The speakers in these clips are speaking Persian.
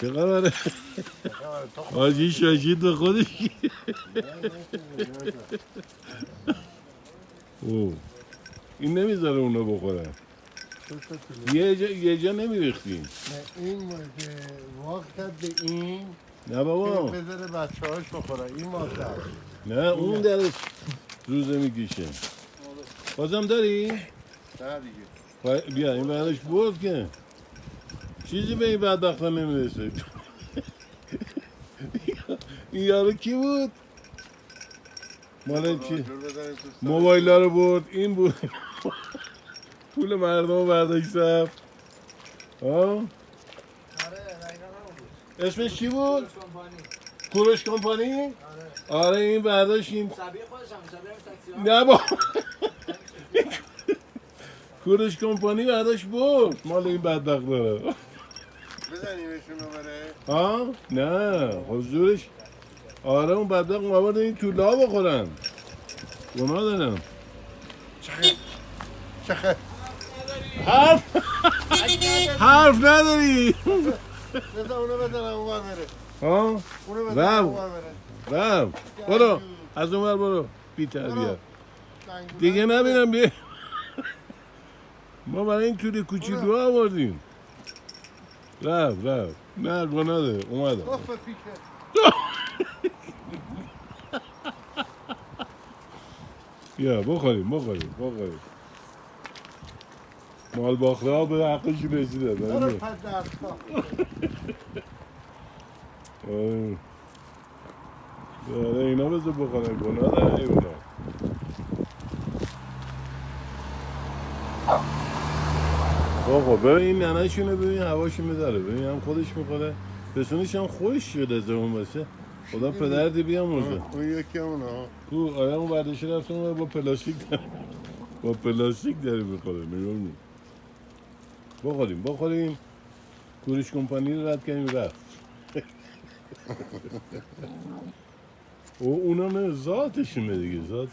چه خبره؟ حاجی شاشید به خودش. اوه این نمیذاره اونو بخورن. یه جا نمیریختیم. نه این وقت به این نه بابا بذاره بچه هاش بخورن این وقت نه اون درش روزه میکشه. بازم داری؟ نه دیگه بیا این بعدش برد که چیزی به این بدبختا نمیرسه. این یارو کی بود؟ مال چی؟ موبایل ها رو برد این بود. پول مردم رو برداشت رفت. اسمش چی بود؟ کوروش کمپانی؟ آره این برداشت این نه با کوروش کمپانی برداشت برد مال این بدبخت داره. بزنیمشون رو بره؟ ها؟ نه حضورش آره اون بدبخت مابرد این توله ها بخورن گناه دارم. چخه حرف نداری. بزن اونو بزنم اون بره ها؟ اونو بزنم اون بره رم برو از اون ور برو بی تربیت دیگه نبینم بیا. ما برای این توله کوچیکو آوردیم. رفت نه گناه داره اومدم. بیا بخوریم مال باخته ها به حقش رسیده. برو پس دستگاه آره اینا بذار بخورن گناه داره اینا. آقا ببین این ننهشونه ببین هواشو میداره ببین هم خودش میخوره پسونش هم خوش شده از اون باشه. خدا پدرت بیامرزه. اون یکی اونا تو آره اون برداشته رفتم با پلاستیک داره میخوره نگاه بخوریم کوروش کمپانی رو رد کنیم رفت. اونا نه ذاتشونه دیگه ذاتش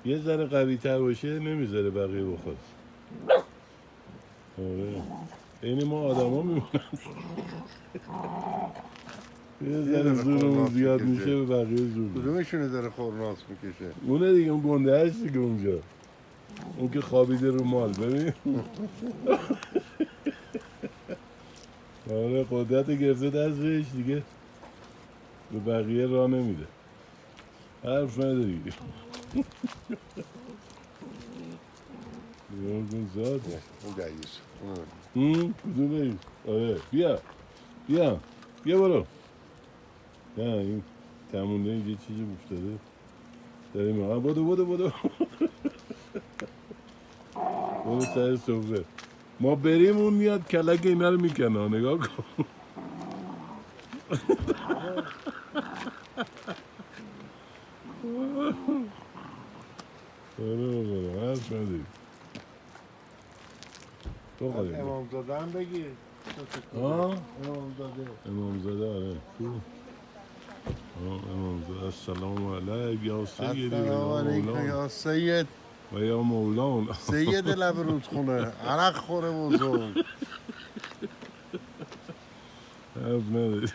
یه ذره قوی تر باشه نمیذاره بقیه بخواد. آره این ما آدم ها میمونن یه ذره زورمون زیاد میشه به بقیه زور. کدومشونه داره خورناس میکشه؟ اونه دیگه اون گنده هست دیگه اونجا اون که خوابیده رو مال ببین. آره قدرت گرفته دستش دیگه به بقیه راه نمیده حرف نداری. اون ذاته اون دعیوس کدوم دعیوس؟ آره بیا برو. نه این تمونه یه چیزی افتاده داره میگه بدو برو سر صفره ما بریم اون میاد کلک اینا رو میکنه نگاه کن. آره حرف نداری بخوریم. امامزاده هم بگیر امامزاده آره امامزاده السلام علیک یا سیدی یا سید و یا مولانا سید لب رودخونه عرق خوره بزرگ حرف نداری